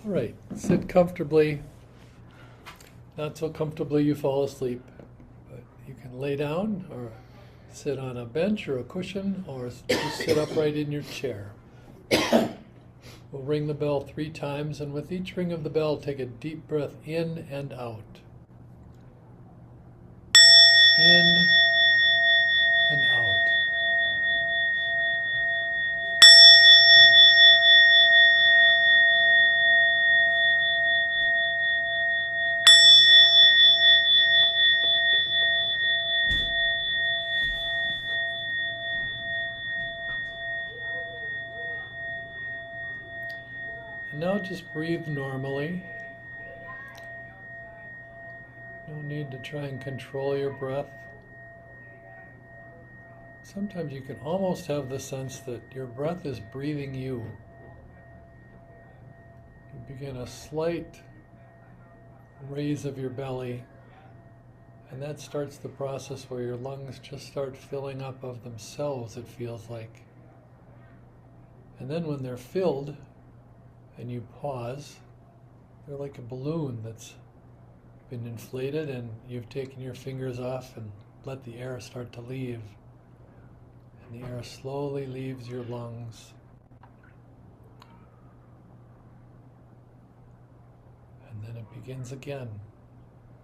All right, sit comfortably. Not so comfortably you fall asleep, but you can lay down or sit on a bench or a cushion or just sit upright in your chair. We'll ring the bell 3 times, and with each ring of the bell, take a deep breath in and out. In and out. And now just breathe normally. No need to try and control your breath. Sometimes you can almost have the sense that your breath is breathing you. You begin a slight raise of your belly, and that starts the process where your lungs just start filling up of themselves, it feels like. And then when they're filled and you pause, they're like a balloon that's been inflated, and you've taken your fingers off and let the air start to leave. And the air slowly leaves your lungs. And then it begins again.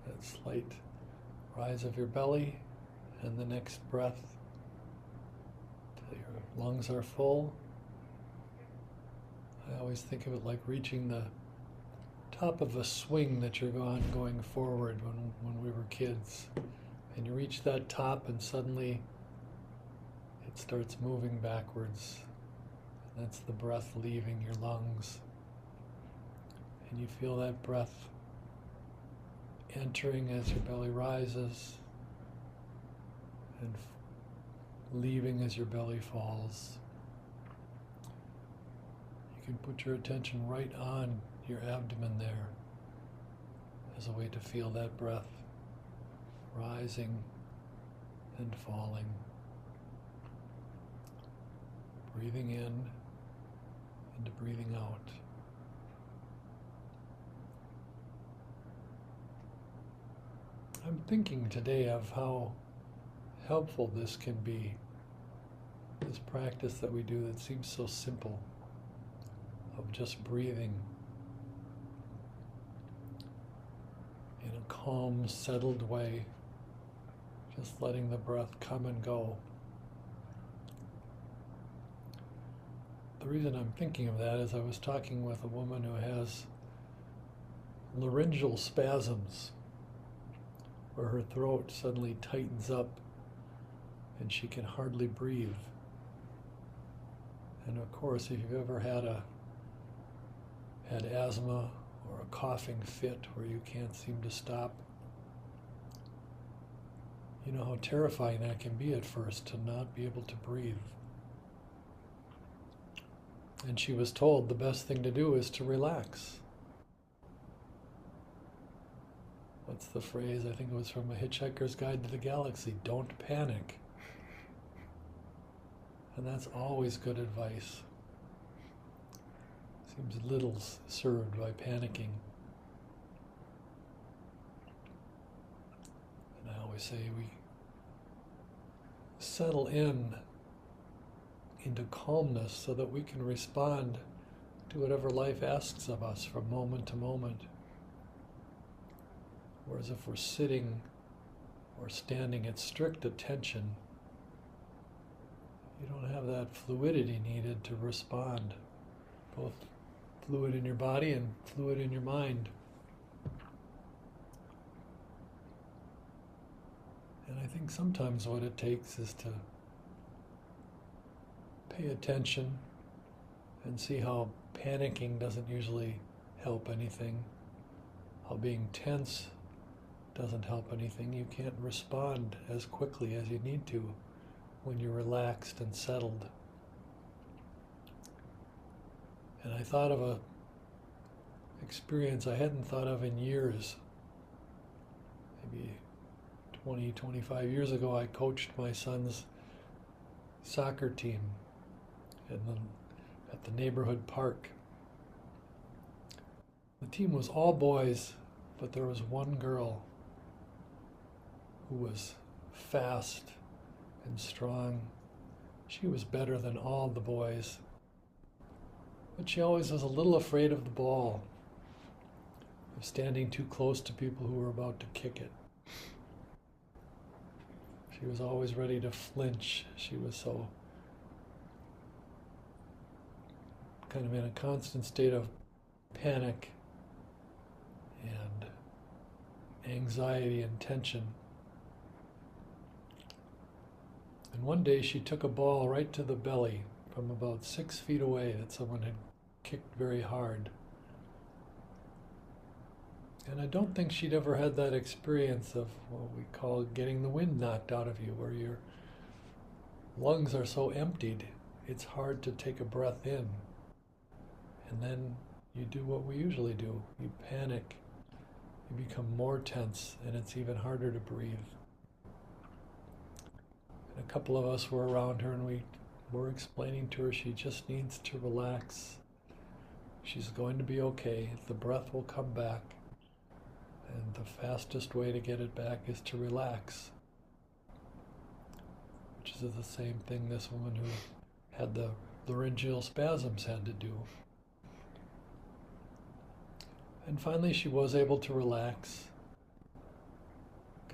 That slight rise of your belly, and the next breath till your lungs are full. I always think of it like reaching the top of a swing that you're going forward when we were kids. And you reach that top, and suddenly it starts moving backwards. And that's the breath leaving your lungs. And you feel that breath entering as your belly rises and leaving as your belly falls. You can put your attention right on your abdomen there as a way to feel that breath rising and falling. Breathing in and breathing out. I'm thinking today of how helpful this can be, this practice that we do that seems so simple, of just breathing in a calm, settled way, just letting the breath come and go. The reason I'm thinking of that is I was talking with a woman who has laryngeal spasms, where her throat suddenly tightens up and she can hardly breathe. And of course, if you've ever had asthma or a coughing fit where you can't seem to stop, you know how terrifying that can be at first, to not be able to breathe. And she was told the best thing to do is to relax. What's the phrase? I think it was from A Hitchhiker's Guide to the Galaxy. Don't panic. And that's always good advice. Seems little served by panicking. And I always say we settle into calmness so that we can respond to whatever life asks of us from moment to moment. Whereas if we're sitting or standing at strict attention, you don't have that fluidity needed to respond, both fluid in your body and fluid in your mind. And I think sometimes what it takes is to pay attention and see how panicking doesn't usually help anything, how being tense doesn't help anything. You can't respond as quickly as you need to when you're relaxed and settled. And I thought of a experience I hadn't thought of in years. Maybe 20, 25 years ago, I coached my son's soccer team at the neighborhood park. The team was all boys, but there was one girl who was fast and strong. She was better than all the boys, but she always was a little afraid of the ball, of standing too close to people who were about to kick it. She was always ready to flinch. She was so kind of in a constant state of panic and anxiety and tension. And one day she took a ball right to the belly from about 6 feet away that someone had kicked very hard. And I don't think she'd ever had that experience of what we call getting the wind knocked out of you, where your lungs are so emptied, it's hard to take a breath in. And then you do what we usually do. You panic, you become more tense, and it's even harder to breathe. And a couple of us were around her, and we were explaining to her she just needs to relax. She's going to be okay. The breath will come back. And the fastest way to get it back is to relax. Which is the same thing this woman who had the laryngeal spasms had to do. And finally she was able to relax,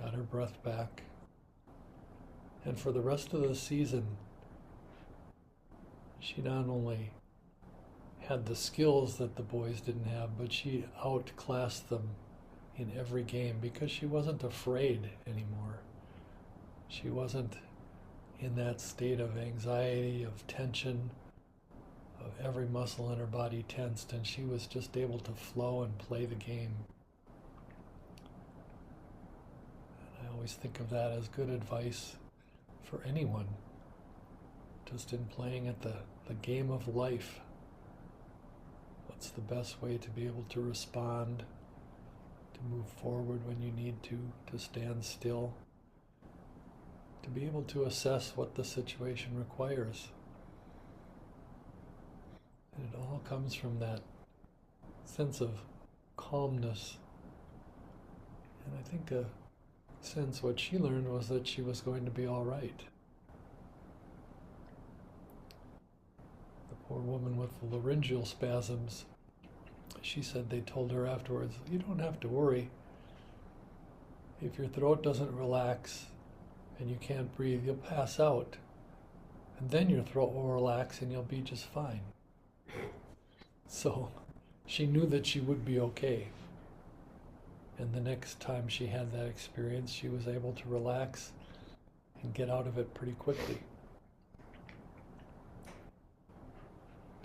got her breath back. And for the rest of the season, she not only had the skills that the boys didn't have, but she outclassed them in every game because she wasn't afraid anymore. She wasn't in that state of anxiety, of tension, of every muscle in her body tensed, and she was just able to flow and play the game. And I always think of that as good advice for anyone, just in playing at the game of life. What's the best way to be able to respond, to move forward when you need to stand still, to be able to assess what the situation requires. And it all comes from that sense of calmness. And I think a sense what she learned was that she was going to be all right. The poor woman with the laryngeal spasms, she said they told her afterwards, you don't have to worry. If your throat doesn't relax and you can't breathe, you'll pass out. And then your throat will relax and you'll be just fine. So she knew that she would be okay. And the next time she had that experience, she was able to relax and get out of it pretty quickly.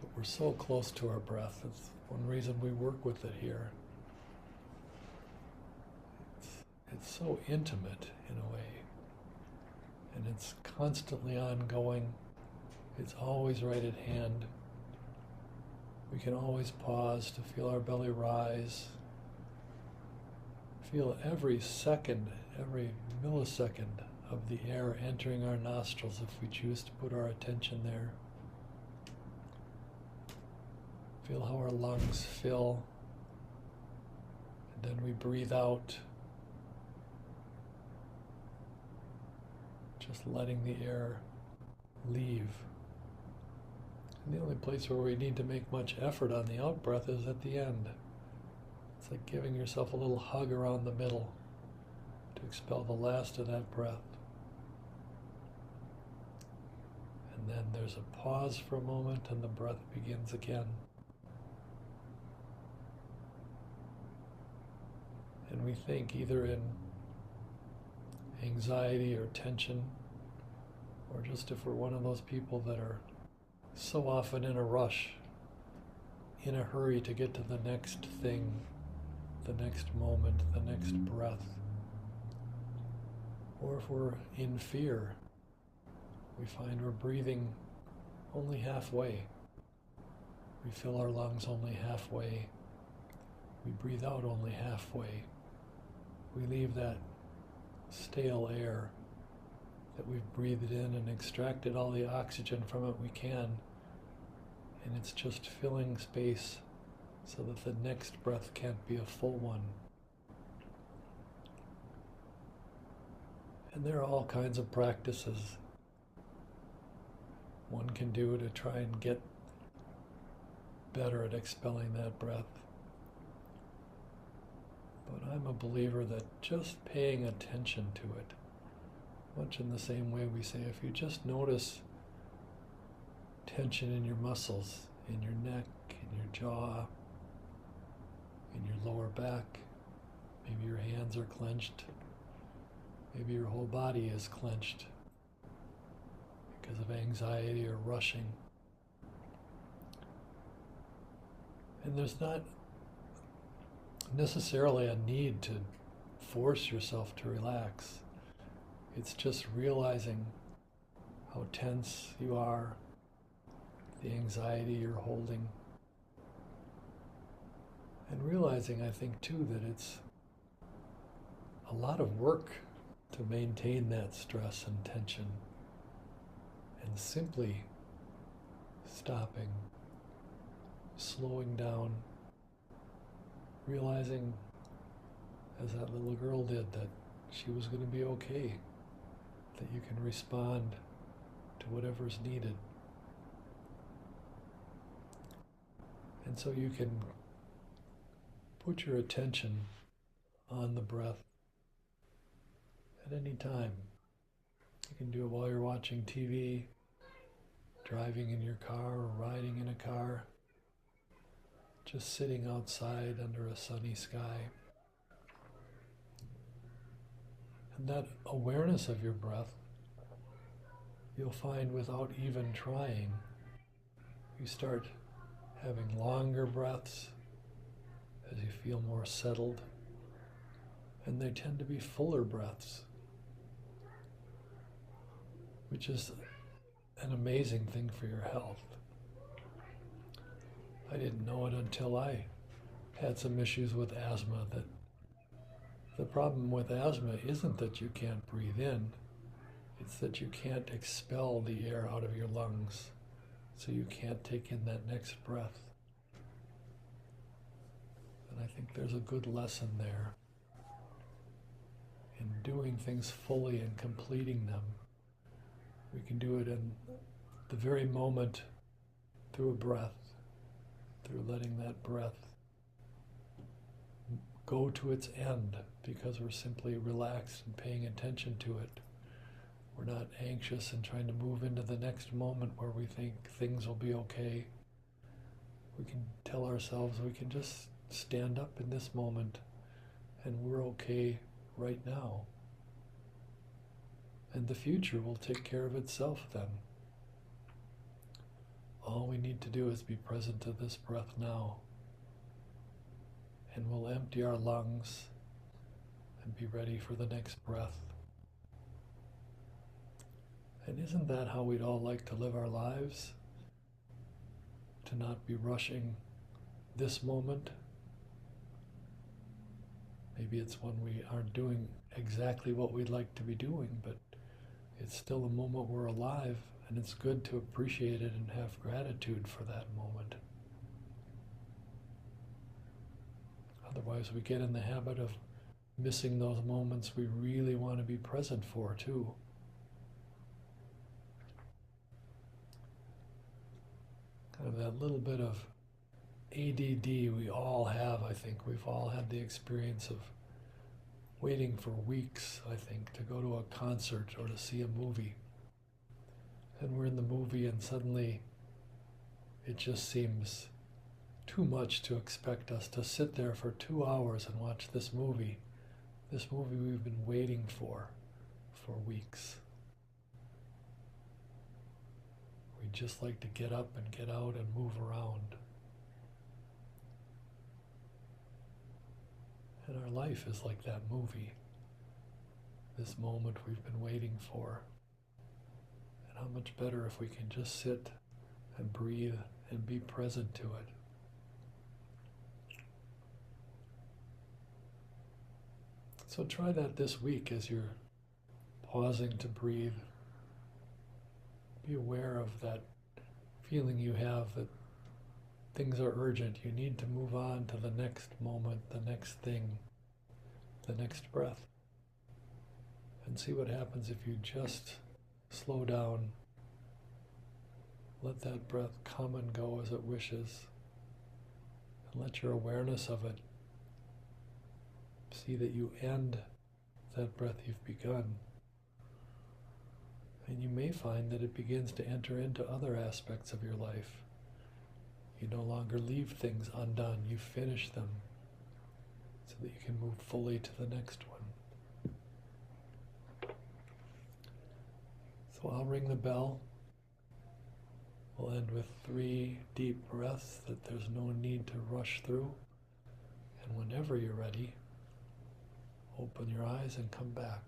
But we're so close to our breath. It's one reason we work with it here. It's so intimate in a way. And it's constantly ongoing. It's always right at hand. We can always pause to feel our belly rise. Feel every second, every millisecond of the air entering our nostrils if we choose to put our attention there. Feel how our lungs fill, and then we breathe out, just letting the air leave. And the only place where we need to make much effort on the out-breath is at the end. It's like giving yourself a little hug around the middle to expel the last of that breath. And then there's a pause for a moment and the breath begins again. And we think either in anxiety or tension, or just if we're one of those people that are so often in a rush, in a hurry to get to the next thing, the next moment, the next breath. Or if we're in fear, we find we're breathing only halfway. We fill our lungs only halfway. We breathe out only halfway. We leave that stale air that we've breathed in and extracted all the oxygen from it we can, and it's just filling space so that the next breath can't be a full one. And there are all kinds of practices one can do to try and get better at expelling that breath. But I'm a believer that just paying attention to it, much in the same way we say, if you just notice tension in your muscles, in your neck, in your jaw, in your lower back, maybe your hands are clenched, maybe your whole body is clenched because of anxiety or rushing. And there's not necessarily a need to force yourself to relax. It's just realizing how tense you are, the anxiety you're holding, and realizing, I think too, that it's a lot of work to maintain that stress and tension, and simply stopping, slowing down, realizing, as that little girl did, that she was going to be okay, that you can respond to whatever's needed. And so you can put your attention on the breath at any time. You can do it while you're watching TV, driving in your car, or riding in a car, just sitting outside under a sunny sky. And that awareness of your breath, you'll find without even trying, you start having longer breaths as you feel more settled, and they tend to be fuller breaths, which is an amazing thing for your health. I didn't know it until I had some issues with asthma, that the problem with asthma isn't that you can't breathe in, it's that you can't expel the air out of your lungs, so you can't take in that next breath. And I think there's a good lesson there in doing things fully and completing them. We can do it in the very moment through a breath, through letting that breath go to its end because we're simply relaxed and paying attention to it. We're not anxious and trying to move into the next moment where we think things will be okay. We can tell ourselves we can just stand up in this moment and we're okay right now. And the future will take care of itself then. All we need to do is be present to this breath now. And we'll empty our lungs and be ready for the next breath. And isn't that how we'd all like to live our lives? To not be rushing this moment. Maybe it's when we aren't doing exactly what we'd like to be doing, but it's still a moment we're alive, and it's good to appreciate it and have gratitude for that moment. Otherwise, we get in the habit of missing those moments we really want to be present for, too. Kind of that little bit of ADD we all have, I think. We've all had the experience of waiting for weeks, I think, to go to a concert or to see a movie. And we're in the movie and suddenly it just seems too much to expect us to sit there for 2 hours and watch this movie we've been waiting for weeks. We just like to get up and get out and move around. And our life is like that movie, this moment we've been waiting for. And how much better if we can just sit and breathe and be present to it. So try that this week as you're pausing to breathe. Be aware of that feeling you have that things are urgent. You need to move on to the next moment, the next thing, the next breath. And see what happens if you just slow down, let that breath come and go as it wishes, and let your awareness of it see that you end that breath you've begun. And you may find that it begins to enter into other aspects of your life. You no longer leave things undone, you finish them so that you can move fully to the next one. So I'll ring the bell. We'll end with 3 deep breaths that there's no need to rush through. And whenever you're ready, open your eyes and come back.